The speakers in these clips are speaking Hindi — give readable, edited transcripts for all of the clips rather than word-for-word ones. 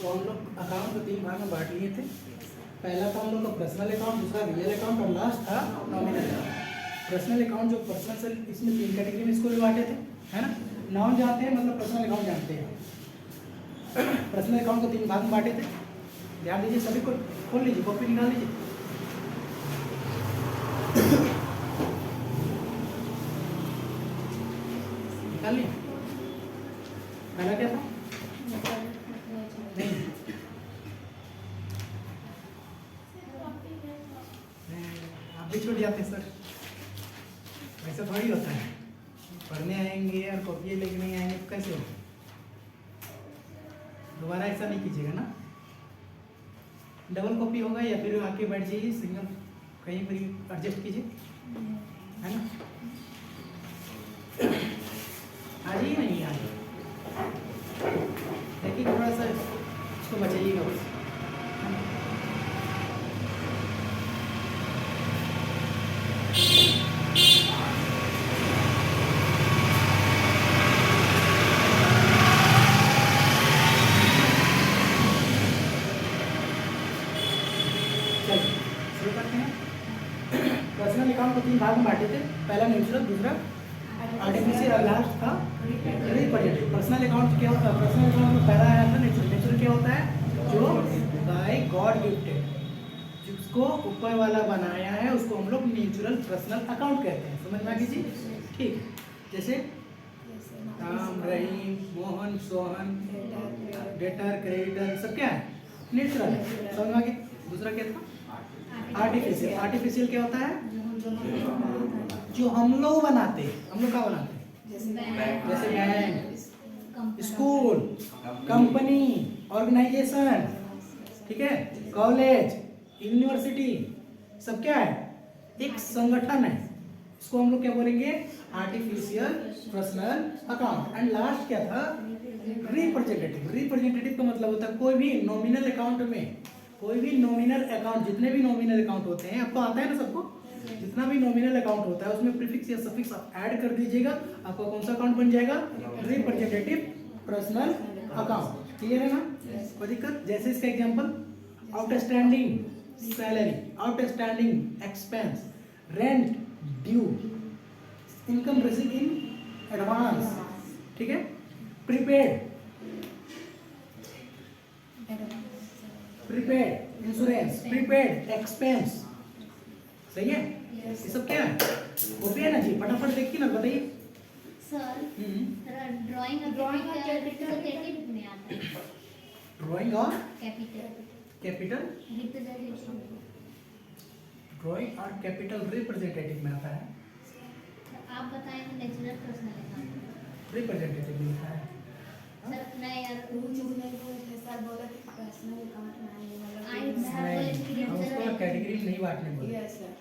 तो हम लोग अकाउंट को 3 भाग में बांट लिए थे। पहला था हम लोग का पर्सनल अकाउंट, दूसरा रियल अकाउंट और लास्ट था नॉमिनल अकाउंट। पर्सनल अकाउंट जो पर्सनल से इसमें 3 कैटेगरी में इसको भी बांटे थे, है ना। नाम जानते हैं मतलब पर्सनल अकाउंट जानते हैं। पर्सनल अकाउंट को 3 भाग में बांटे थे, ध्यान दीजिए सभी को, खोल लीजिए कॉपी निकाल लीजिए। निकाल लिया। पहला क्या था? नहीं, आप भी छूट जाते सर, ऐसा थोड़ी होता है। पढ़ने आएंगे और कॉपी लेके नहीं आएंगे तो कैसे हो? दोबारा ऐसा नहीं कीजिएगा ना। डबल कॉपी होगा या फिर आके बैठ जाइए, सिंगल कहीं पर एडजस्ट कीजिए, है ना। आ जाइए, नहीं आ जाइए, देखिए थोड़ा सा इसको बचाइएगा बस। शुरू करते हैं। पर्सनल अकाउंट को 3 भाग में बांटे थे, पहला न्यूट्रल, दूसरा आर्टिफिशियल और लास्ट था रिप्रेजेंटेटिव। पर्सनल अकाउंट क्या होता है? पर्सनल अकाउंट में पहला आया था नेचुरल। नेचुरल क्या होता है? जो बाय गॉड गिफ्टेड, जिसको ऊपर वाला बनाया है उसको हम लोग नेचुरल पर्सनल अकाउंट कहते हैं। समझ में आ गई जी? ठीक है। जैसे राम, रहीम, मोहन, सोहन, डेटर, क्रेडिटर, सब क्या है? नेचुरल है। समझ में आ गई? दूसरा क्या था? आर्टिफिशियल। आर्टिफिशियल क्या होता है? जो हम लोग बनाते हैं। हम लोग क्या बनाते हैं? जैसे बैंक, स्कूल, कंपनी, ऑर्गेनाइजेशन, ठीक है, कॉलेज, यूनिवर्सिटी, सब क्या है? एक संगठन है। इसको हम लोग क्या बोलेंगे? Artificial personal account. And last क्या था? रिप्रेजेंटेटिव। रिप्रेजेंटेटिव का मतलब होता है कोई भी नॉमिनल अकाउंट में, कोई भी नॉमिनल अकाउंट, जितने भी नॉमिनल अकाउंट होते हैं, आपको आता है ना सबको, जितना भी नॉमिनल अकाउंट होता है उसमें प्रीफिक्स या सफिक्स आप ऐड कर दीजिएगा, आपका कौन सा अकाउंट बन जाएगा? Representative personal account. क्लियर है ना? कोई दिक्कत? जैसे इसका example, outstanding salary, outstanding expense, rent due, income receive in advance, ठीक है, prepaid, prepaid insurance, prepaid expense. सही है? ये सब क्या है? कॉपी है ना जी? फटाफट देखिए ना, बताइए सर। ड्राइंग और कैपिटल में आता है। ड्राइंग और कैपिटल कैपिटल, रिप्रेजेंटेटिव। ड्राइंग और कैपिटल रिप्रेजेंटेटिव में आता है। आप बताएं तो नेचुरल पर्सनल अकाउंट। रिप्रेजेंटेटिव लिखा है। सर नहीं यार, सर बोला कि पर्सनल अकाउंट में आएंगे आई मतलब सर बोले कि नहीं, हम उसको कैटेगरी में नहीं बांटने बोले। यस सर,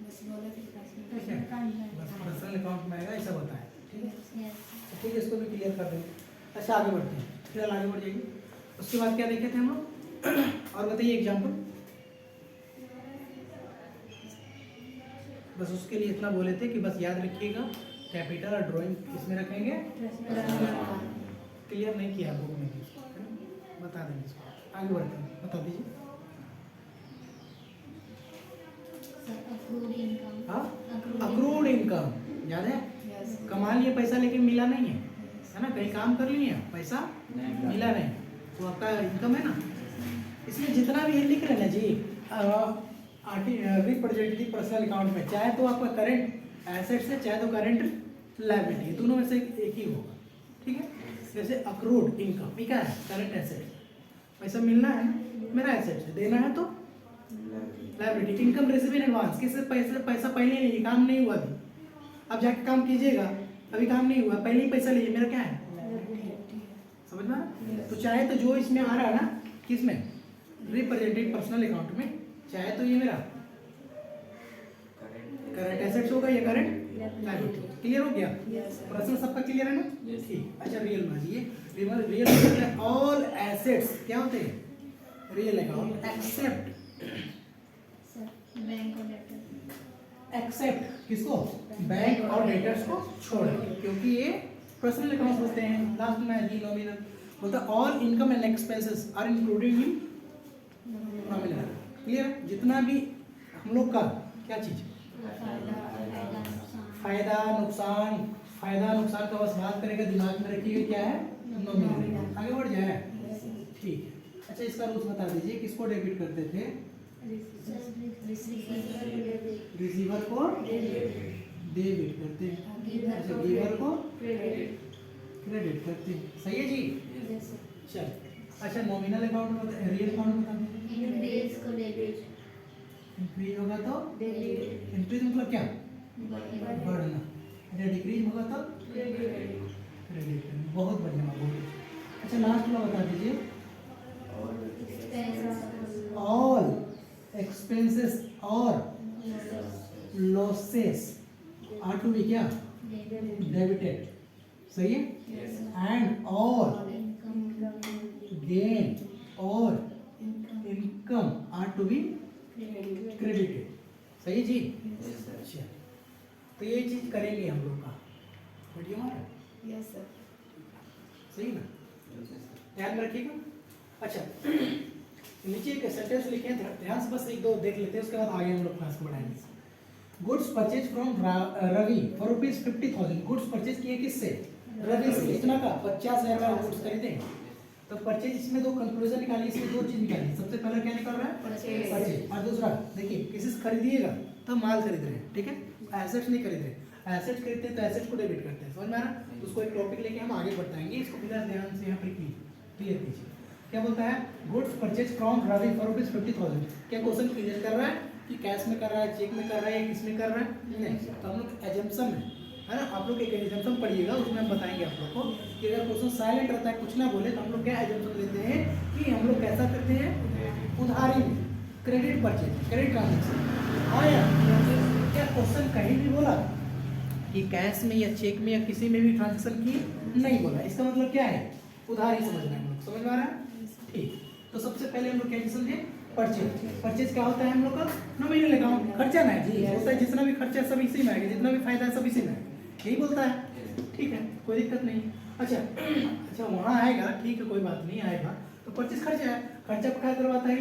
बस बोला कि पर्सनल ठीक है, बस पर्सनल अकाउंट में आएगा ऐसा बताएं। ठीक है, यस। तो ठीक है, इसको भी क्लियर कर देंगे। अच्छा आगे बढ़ते हैं, फिलहाल आगे बढ़ जाइए। उसके बाद क्या देखे थे हम लोग? और बताइए एग्जाम्पल। बस उसके लिए इतना बोले थे कि बस याद रखिएगा, कैपिटल और ड्राइंग किसमें रखेंगे? क्लियर नहीं किया बुक में भी, है ना? बता देंगे इसको। आगे बढ़ते हैं, बता दीजिए। Sir accrued income. हाँ, अक्रूड इनकम याद है? यस कमा लिए पैसा लेकिन मिला नहीं है ना, कहीं काम कर लिए पैसा मिला नहीं, तो आपका इनकम है ना। इसमें जितना भी लिख रहे हैं ना जी रिप्रेजेंटेटिव पर्सनल अकाउंट में, चाहे तो आपका करंट एसेट्स है, चाहे तो करंट लायबिलिटी, दोनों में से एक ही होगा। ठीक है, जैसे अक्रूड इनकम, ये क्या है? करंट एसेट, पैसा मिलना है ना, मेरा एसेट है, देना है तो liability. Income receive in advance, किससे पैसा पहले नहीं, काम नहीं हुआ अभी, अब जाके काम कीजिएगा, अभी काम नहीं हुआ, पहले ही पैसा लीजिए, मेरा क्या है? समझ में आ रहा? तो चाहे तो जो इसमें आ रहा है ना, किसमें? रिप्रेजेंटेटिव पर्सनल अकाउंट में, चाहे तो ये मेरा करंट एसेट्स होगा या करंट लायबिलिटी। क्लियर हो गया? प्रश्न सबका क्लियर है ना? ठीक। अच्छा रियल में ये रियल में ऑल एसेट्स क्या होते हैं? Real account except sir bank और डेटर। एक्सेप्ट किसको? बैंक और डेटर्स को छोड़ के, क्योंकि ये पर्सनल अकाउंट होते हैं। लास्ट में जी नॉमिनल, बोलता all income and expenses are included in nominal. Clear? जितना भी हम लोग का क्या चीज, फायदा नुकसान का बस बात करेगा, दिमाग में रखिएगा क्या है, नॉमिनल। आगे बढ़ जाए, ठीक है। अच्छा इसका रूल्स बता दीजिए, किसको डेबिट करते थे, रिसीवर को डेबिट करते हैं, अच्छा गिवर को क्रेडिट करते हैं, सही है जी। चल अच्छा नॉमिनल अकाउंट में रियल अकाउंट में बता दीजिए। इंक्रीज को डेबिट, इंक्रीज होगा तो इंक्रीज मतलब क्या, बढ़ना। अच्छा डिक्रीज होगा तो क्रेडिट करना। बहुत बढ़िया बहुत। अच्छा लास्ट वाला बता दीजिए, ऑल एक्सपेंसेस और लॉसेस आर टू बी क्या, डेबिटेड, सही है। एंड ऑल गेन और income are to be credited, सही जी। अच्छा तो ये चीज करेंगे हम लोग का वीडियो हमारा, यस सर। सही ना, ध्यान में रखिएगा। अच्छा नीचे एक सेंटेंस लिखे हैं, ध्यान से बस एक दो देख लेते हैं, उसके बाद आगे हम लोग क्लास को बढ़ाएंगे। Goods purchase from Ravi for ₹50,000। Goods purchase किए किससे, रवि से। कितना का, 50,000 का गुड्स खरीदे। तो परचेज, इसमें दो कंक्लूजन निकालिए, इसमें दो चीज निकालिए। सबसे पहला क्या निकल रहा है, परचेज। और दूसरा देखिए किसी से खरीदिएगा तो माल खरीद रहे हैं, ठीक है, एसेट्स नहीं खरीद रहे। एसेट्स खरीदते हैं तो एसेट्स को डेबिट करते हैं, समझ में आ रहा है। उसको एक टॉपिक लेके हम आगे बढ़ाएंगे, इसको फिलहाल ध्यान से यहाँ पर क्लियर कीजिए। क्या बोलता है, goods purchase from Ravi for ₹50,000। क्या क्वेश्चन क्लियर कर रहा है कि कैश में कर रहा है, चेक में कर रहा है, या किस में कर रहा है, नहीं। तो हम लोग एजम्पशन है ना, आप लोग एक एजम्पशन पढ़िएगा, उसमें हम बताएंगे आप लोग को कि अगर क्वेश्चन साइलेंट रहता है, कुछ ना बोले, तो हम लोग क्या एजम्पशन लेते हैं कि हम लोग कैसा करते हैं, उधारी में, क्रेडिट परचेज, क्रेडिट ट्रांजेक्शन। हाँ यार, क्या क्वेश्चन कहीं भी बोला कि कैश में या चेक में या किसी में भी ट्रांजेक्शन की, नहीं बोला, इसका मतलब क्या है, उधारी समझना है हम लोग, समझ में आ रहा है। ठीक, तो सबसे पहले हम लोग क्या समझे, परचेज। परचेज क्या होता है हम लोग का, नॉमिनल अकाउंट, खर्चा ना है जी, होता है जितना भी खर्चा सब इसी में आएगा, जितना भी फायदा है सब इसी में, यही बोलता है, ठीक है, कोई दिक्कत नहीं। अच्छा वहाँ आएगा, ठीक है कोई बात नहीं, आएगा तो परचेज खर्चा है, खर्चा क्या करवाता है,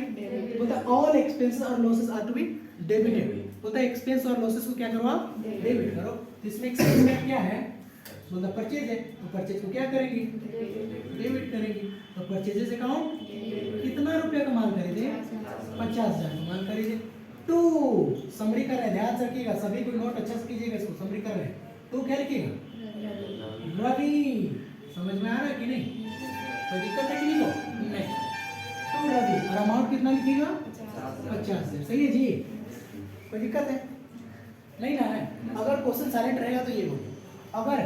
बोलता है ऑल एक्सपेंसेस और losses are to be debited. बोलता है एक्सपेंस और लॉसेस को क्या करवाओ, डेबिट करो। तो इसमें एक्सपेंस क्या है, बोलता परचेज है, तो परचेज को क्या करेंगे, डेबिट करेंगे। तो परचेजेस अकाउंट कितना रुपया का माल खरीदे, 50,000 का माल खरीदे। टू समरी कर रहे हैं, ध्यान से रखिएगा, सभी को नोट अच्छा से कीजिएगा, इसको समरी कर रहे हैं। तो क्या लिखिएगा, रवि। समझ में आ रहा है कि नहीं, कोई दिक्कत है कि नहीं, तो नहीं। तो रवि, और अमाउंट कितना लिखिएगा, 50,000, सही है जी, कोई दिक्कत है नहीं ना है। अगर क्वेश्चन साइलेंट रहेगा तो ये बोलिए, अगर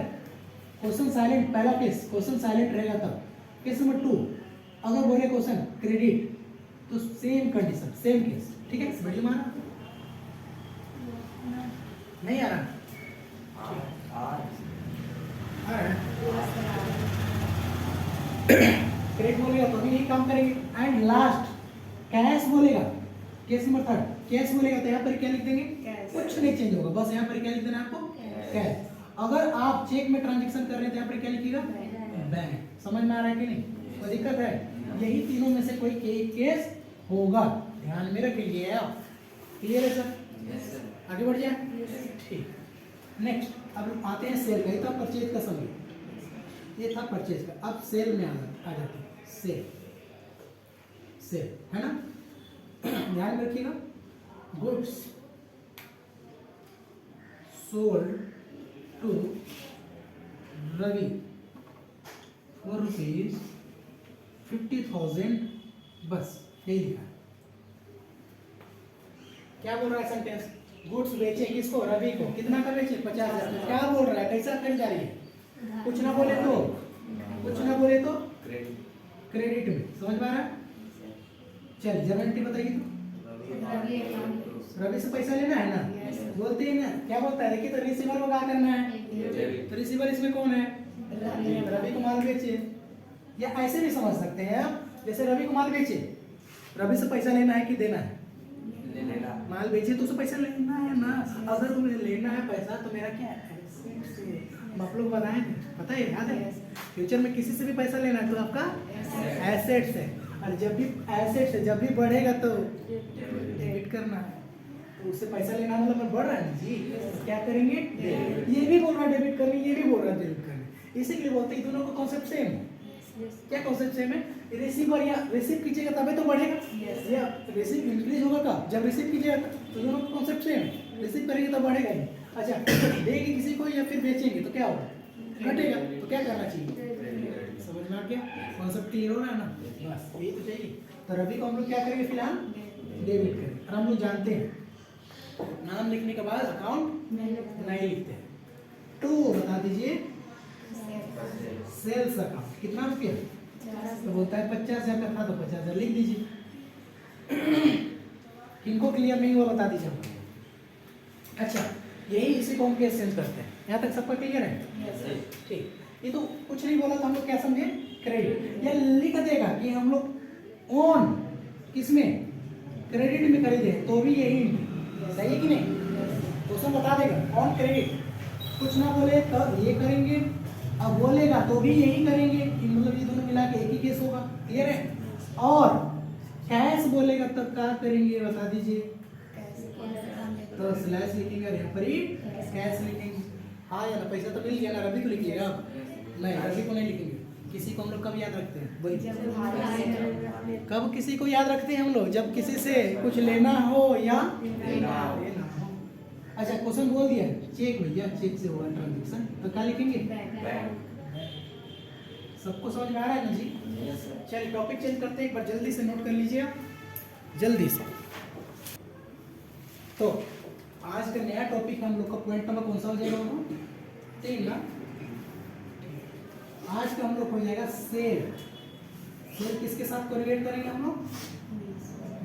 क्वेश्चन साइलेंट, पहला केस क्वेश्चन साइलेंट रहेगा तब। केस नंबर 2, अगर बोले क्वेश्चन क्रेडिट तो सेम कंडीशन, सेम केस, ठीक है। समझ में आ रहा, नहीं आ रहा, आ रहा है। क्रेडिट बोलेगा तो भी यही काम करेंगे। एंड लास्ट कैश बोलेगा, केस नंबर 3, कैश बोलेगा तो यहाँ पर क्या लिख देंगे, कुछ नहीं चेंज होगा, बस यहाँ पर क्या लिख देना है आपको, कैश। अगर आप चेक में ट्रांजैक्शन कर रहे हैं तो यहाँ पर क्या लिखिएगा, बैंक। समझ में आ रहा है कि नहीं, कोई दिक्कत है, यही तीनों में से कोई एक केस होगा, ध्यान में रखिए आप। क्लियर है सर, आगे बढ़ जाए, ठीक। नेक्स्ट अब आते हैं सेल का, ये था परचेज का समय, ये था परचेज का। अब सेल में आ जाते हैं, सेल है ना, ध्यान रखिएगा। Goods sold to Ravi for ₹50,000, बस यही लिखा है। क्या बोल रहा है सेंटेंस, गुड्स बेचे किसको, रवि को, कितना का बेचे, 50,000। क्या बोल रहा है, कैसा खरीदारी है, कुछ ना बोले तो क्रेडिट में। समझ में आ रहा है, चल जर्नलिटी बताइए तो, रवि से पैसा लेना है ना, बोलते हैं ना, क्या बोलता है, देखिए तो रिसीवर को क्या करना है, तो रिसीवर इसमें कौन है, रवि को माल बेचे। या ऐसे भी समझ सकते हैं आप, जैसे रवि को माल बेचे, रवि से पैसा लेना है कि देना है, माल बेचे तो उसे पैसा लेना है ना। अगर तुम्हें लेना है पैसा तो मेरा क्या है, हम आप लोग बताए थे पता है, याद है? Yes, sir. फ्यूचर में किसी से भी पैसा लेना है तो आपका Yes, sir. एसेट्स है, और जब भी एसेट्स है, जब भी बढ़ेगा तो डेबिट करना है। तो उससे पैसा लेना मतलब बढ़ रहा है ना जी, तो क्या करेंगे? ये भी बोल रहा है डेबिट करने, ये भी बोल रहा है डेबिट करने, इसीलिए बोलते हैं दोनों का कॉन्सेप्ट सेम है। क्या कॉन्सेप्ट सेम है? रिसीव और या रिसीव कीजिएगा तभी तो बढ़ेगा, Yes. या रिसीव इंक्रीज होगा कब? जब रिसीव कीजिएगा, तो दोनों का कॉन्सेप्ट सेम है, रिसीव करेंगे तो बढ़ेगा ही। अच्छा, देंगे किसी को या फिर बेचेंगे तो क्या होगा? घटेगा। तो क्या करना चाहिए? समझ में आ गया? कॉन्सेप्ट क्लियर हो रहा है ना? बस यही तो चाहिए। तो रवि को हम लोग क्या करेंगे फिलहाल? डेबिट करेंगे। और हम लोग जानते हैं नाम लिखने के बाद अकाउंट नहीं लिखते हैं। टू बता दीजिए, सेल्स अकाउंट कितना रुपया? तो बोलता है 50,000 का था तो 50,000 लिख दीजिए। किनको क्लियर नहीं हुआ बता दीजिए हमको। अच्छा, यही इसी को हम केस चेंज करते हैं। यहाँ तक सबका क्लियर है? ठीक, ये तो कुछ नहीं बोला तो हम लोग क्या समझे? क्रेडिट। या लिख देगा कि हम लोग ऑन किसमें? क्रेडिट में खरीदे तो भी यही सही है कि नहीं? क्वेश्चन बता देगा ऑन क्रेडिट, कुछ ना बोले तो ये करेंगे, अब बोलेगा तो भी यही करेंगे, मतलब ये दोनों मिला के एक ही केस होगा। क्लियर है? और कैश बोलेगा तब क्या करेंगे बता दीजिए? तो स्लैश लिखेंगे और यहाँ पर ही कैश लिखेंगे। हाँ या ना? पैसा तो मिल गया ना? रवि को लिखिएगा आप? नहीं, रवि को नहीं लिखेंगे। किसी को हम लोग कब याद रखते हैं? वही कब किसी को याद रखते हैं हम लोग? जब किसी से कुछ लेना हो या लेना हो। अच्छा, क्वेश्चन बोल दिया चेक भैया, चेक से हुआ ट्रांजेक्शन, तो क्या लिखेंगे? सबको समझ में आ रहा है ना जी? चलिए टॉपिक चेंज करते हैं, एक बार जल्दी से नोट कर लीजिए आप, जल्दी से। तो आज का नया टॉपिक हम लोग का पॉइंट नंबर कौन सा हो जाएगा? 3 ना? आज का हम लोग हो जाएगा सेल। सेल किसके साथ कोरिलेट करेंगे हम लोग?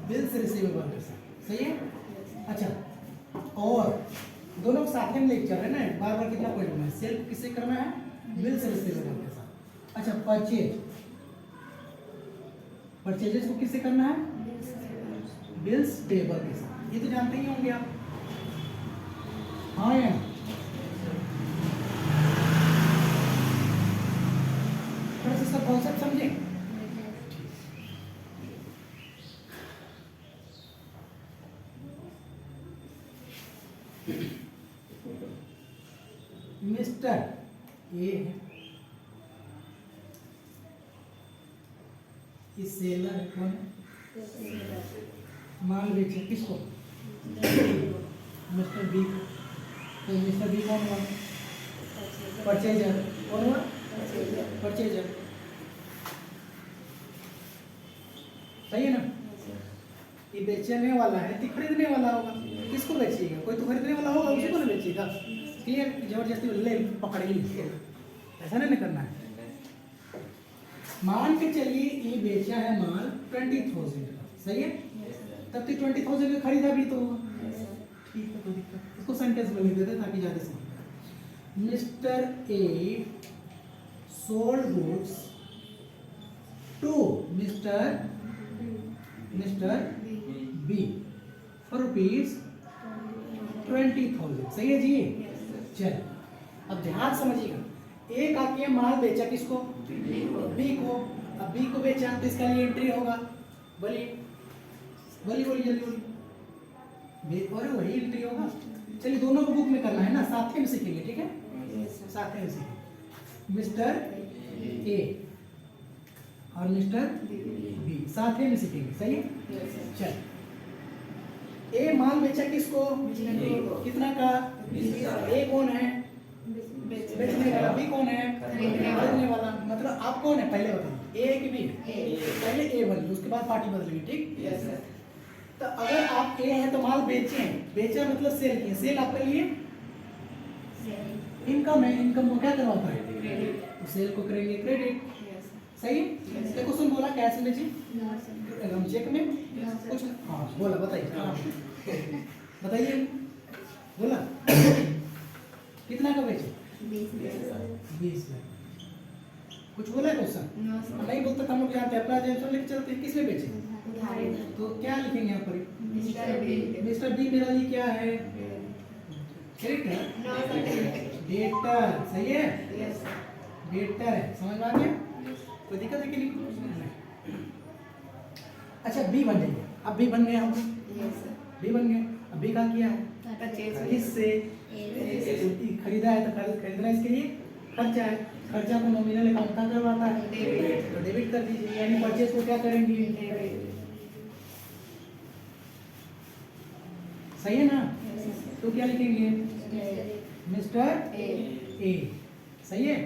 बिल्स रिसीवेबल के साथ। सही है? अच्छा, और दोनों साथ में लेके चल रहे हैं ना, बार बार कितना पॉइंट में सेल किससे करना है? बिल्स रिसीवेबल के साथ। अच्छा, परचेजेस को किससे करना है? बिल्स पेबल के साथ। ये तो जानते ही होंगे आप। हाँ या थोड़ा सा इसका कॉन्सेप्ट समझे? मिस्टर ए है, इस सेलर है, कौन है? माल बेचे किसको? मिस्टर बी को। तो मिस्टर बी कौन हुआ? परचेजर। कौन हुआ? परचेजर। सही है ना? ये बेचने वाला है तो खरीदने वाला होगा। किसको बेचिएगा? कोई तो खरीदने वाला होगा, उसी को ना बेचिएगा। क्लियर? जबरदस्ती ले पकड़ ही लीजिए, ऐसा नहीं करना है। मान के चलिए ये बेचा है माल 20,000 का, सही है? तब तो 20,000 का खरीदा भी तो होगा। ठीक है, कोई दिक्कत। इसको सेंटेंस में लिख देते ताकि ज्यादा समझ। Mister A sold goods to mister B for rupees 20,000। सही है जी? चल, अब ध्यान समझिएगा। एक आके माल बेचा किसको? बी को। अब बी को बेचा तो इसका लिए एंट्री होगा। बोलिए बोलिए बोलिए जल्दी बोलिए। और वही एंट्री होगा। चलिए दोनों को बुक में करना है ना, साथ में सीखेंगे। ठीक है, साथ में सीखेंगे। मिस्टर ए और मिस्टर बी साथ में सीखेंगे। सही है? चल, ए माल बेचा किसको? कितना का? ए कौन है? बेचने वाला। बी कौन है? खरीदने वाला। मतलब आप कौन है पहले बताइए, ए कि बी? पहले ए बनी, उसके बाद पार्टी बदलेगी। ठीक? तो अगर आप ए हैं तो माल बेचे हैं, बेचा मतलब सेल किया। सेल आपके लिए इनकम है, इनकम को क्या करवाता है? तो सेल को करेंगे क्रेडिट। सही है? तो क्वेश्चन बोला कैश में जी? हम चेक में कुछ। हाँ बोला, बताइए बताइए। बोला कितना का बेचे? 20 लाख। कुछ बोला है क्वेश्चन? नहीं बोलता तो हम लोग जानते हैं, अपना आंसर लिख चलते हैं। किसमें बेचे? तो क्या लिखेंगे यहाँ पर? मिस्टर बी मेरा लिए क्या है? करेक्ट है? डेटर। सही है? बेटर है, समझ में आ गया? कोई दिक्कत है कि नहीं? अच्छा बी बन जाइए, अब बी बन गए हम, Yes, sir. बी बन गए। अब बी का किया है Purchase. किससे? खरीदा है तो खरीदना इसके लिए खर्चा है, खर्चा को नॉमिनल अकाउंट का करवाता है, डेबिट। तो डेबिट कर दीजिए, यानी परचेज को क्या करेंगे? Debit. सही है ना? Yes, sir. तो क्या लिखेंगे? Mister A. ए, सही है?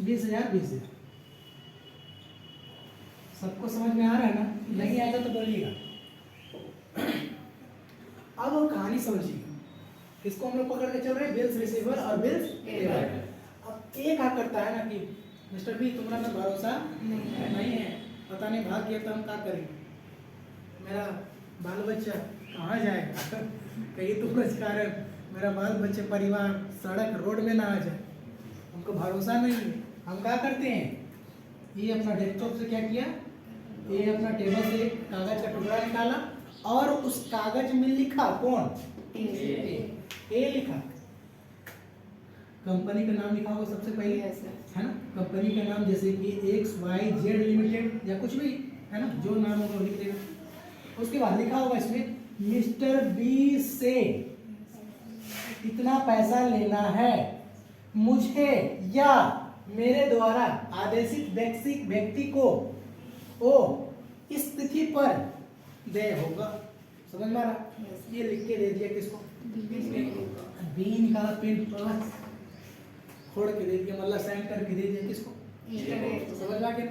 20,000 20,000। सबको समझ में आ रहा है ना? नहीं आएगा तो बोलिएगा। अब हम कहानी समझिए, इसको हम लोग पकड़ के चल रहे हैं, बिल्स रिसीवर और बिल्स पेबल। अब एक क्या करता है ना कि मिस्टर बी तुम्हारा में भरोसा नहीं है, पता नहीं भाग गया तो हम क्या करेंगे, मेरा बाल बच्चा कहाँ जाएगा, कहीं तो कुछ कारण मेरा बाल बच्चे परिवार सड़क रोड में ना आ जाए, हमको भरोसा नहीं है। हम क्या करते हैं, ये अपना डेस्कटॉप से क्या किया, ये अपना टेबल से एक कागज का टुकड़ा निकाला और उस कागज में लिखा कौन? ए लिखा, कंपनी का नाम लिखा होगा सबसे पहले, Yes, sir. है ना? कंपनी का नाम जैसे कि XYZ लिमिटेड या कुछ भी, है ना? जो नाम होगा वो लिख देगा। उसके बाद लिखा होगा इसमें मिस्टर बी से इतना पैसा लेना है, मुझे या मेरे द्वारा आदेशित व्यक्ति को ओ इस तिथि पर देय होगा। समझ में आ रहा? Yes. ये लिख के दे दिया किसको? बी निकाला, पेन प्लस खोड़ के दे दिया, मतलब साइन करके दे दिया किसको? तो समझ में आ गया?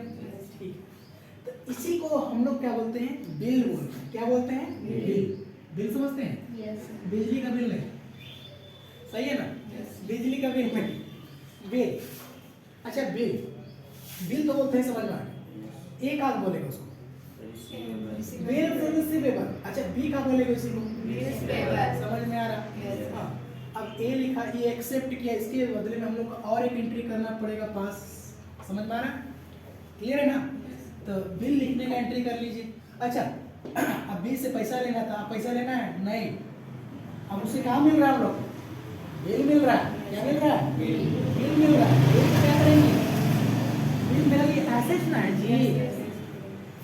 ठीक। तो इसी को हम लोग क्या बोलते हैं? बिल बोलते हैं। क्या बोलते हैं? बिल। बिल समझते हैं? बिजली का बिल नहीं, सही है ना? बिजली का बिल नहीं, बिल। अच्छा बिल, बिल तो बोलते हैं, समझ में आ गया? एक आग बोलेगा उसको बिल रिसीवेबल। अच्छा बी का बोलेगा इसी को? Receivable. समझ में आ रहा? Yes. हाँ। अब ए लिखा, ये एक्सेप्ट किया, इसके बदले में हम लोग को और एक एंट्री करना पड़ेगा पास। समझ में आ रहा? क्लियर है ना? तो बिल लिखने का एंट्री कर लीजिए। अच्छा अब बी से पैसा लेना था, पैसा लेना है नहीं, अब उसे क्या मिल रहा है? हम लोग बिल मिल रहा है। क्या मिल रहा है? बिल मिल रहा है। बिल क्या करेंगे? बिल मेरे लिए एसेट ना है जी,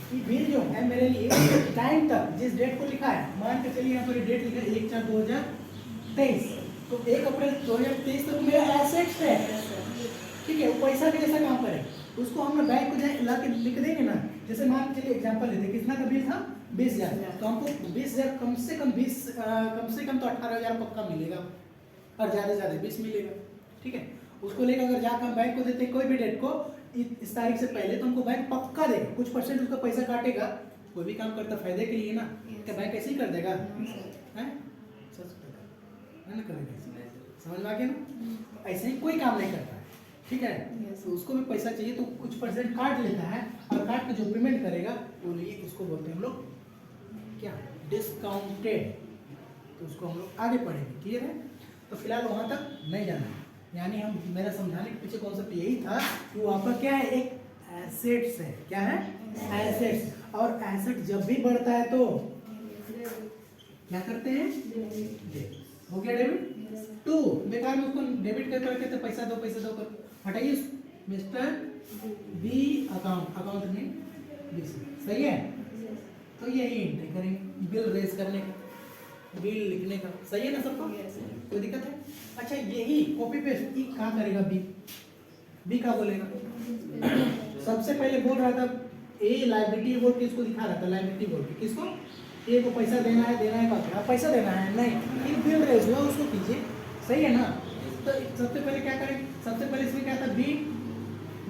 ये बिल जो है मेरे लिए टाइम तक जिस डेट को लिखा है, मान के चलिए यहाँ पर डेट लिखा है 1/4/2023, तो 1 अप्रैल 2023 तक मेरा एसेट्स है, ठीक है? वो पैसा के जैसा काम करे, उसको हम बैंक को जाए ला के लिख देंगे ना। जैसे मान के चलिए एग्जांपल लेते, कितना का बिल था? 20,000, तो हमको 20,000 कम से कम तो 18,000 पक्का मिलेगा, और ज़्यादा से ज़्यादा 20 मिलेगा, ठीक है? उसको लेकर अगर जाकर हम बैंक को देते कोई भी डेट को इस तारीख से पहले, तो हमको बैंक पक्का देगा, कुछ परसेंट उसका पैसा काटेगा। कोई भी काम करता फायदे के लिए ना, क्या बैंक ऐसे ही कर देगा? हैं? सच है ना, करेगा। समझ में आ गया ना? ऐसे ही कोई काम नहीं करता है, ठीक है? तो उसको भी पैसा चाहिए तो कुछ परसेंट काट लेता है, और काट के जो पेमेंट करेगा वो लिए उसको बोलते हैं हम लोग क्या? डिस्काउंटेड। तो उसको हम लोग आगे पढ़ेंगे, क्लियर है? तो फिलहाल वहाँ तक नहीं जाना है, यानी हम मेरा समझाने के पीछे कॉन्सेप्ट यही था कि वहाँ पर क्या है, एक एसेट्स है। क्या है? एसेट्स। और एसेट जब भी बढ़ता है तो क्या करते हैं? डेबिट। हो गया डेबिट। टू बेकार में उसको डेबिट कर करके तो पैसा दो कर हटाइए, मिस्टर बी अकाउंट में 20, सही है? तो यही एंट्री करेंगे बिल रेज करने का, बिल लिखने का, सही है ना सबको? कोई दिक्कत है? अच्छा यही कॉपी पेस्ट क्या करेगा? बी का बोलेगा, सबसे पहले बोल रहा था ए लायबिलिटी बोल के इसको दिखा रहा था, लायबिलिटी बोल के किसको? ए को पैसा देना है क्या? पैसा देना है नहीं, ये बिल रेज हुआ उसको कीजिए, सही है ना? तो सबसे पहले क्या करें? सबसे पहले इसमें क्या था? बी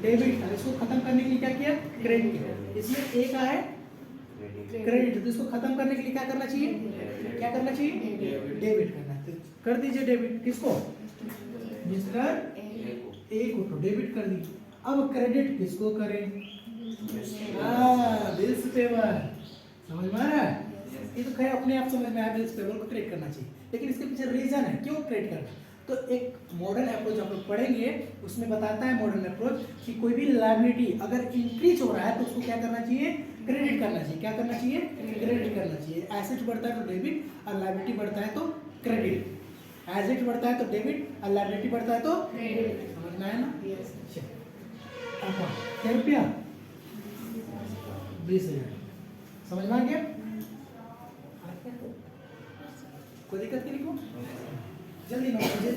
डेबिट था, इसको खत्म करने के लिए क्या किया? क्रेडिट किया। इसमें ए का है क्रेडिट, तो इसको खत्म करने के लिए क्या करना चाहिए? क्या करना चाहिए? डेबिट करना है, कर दीजिए डेबिट। किसको? मिस्टर ए को तो डेबिट कर दीजिए। अब क्रेडिट किसको करें? Bills payable. समझ में आ रहा है? ये तो खैर अपने आप समझ में आया, बिल्स पेबल को क्रेडिट करना चाहिए, लेकिन इसके पीछे रीजन है क्यों क्रेडिट करना। तो एक मॉडर्न अप्रोच हम लोग पढ़ेंगे, उसमें बताता है मॉडर्न अप्रोच कि कोई भी लायबिलिटी अगर इंक्रीज हो रहा है तो उसको क्या करना चाहिए? क्रेडिट करना चाहिए। क्या करना चाहिए? क्रेडिट करना चाहिए। एसेट बढ़ता है तो डेबिट, और लायबिलिटी बढ़ता है तो क्रेडिट। एसेट बढ़ता है तो डेबिट, और लायबिलिटी बढ़ता है तो क्रेडिट। समझ में आया ना? चलिए क्या रुपया 20,000। समझ में आ गया? कोई दिक्कत नहीं लिखो जल्दी नोट कीजिए।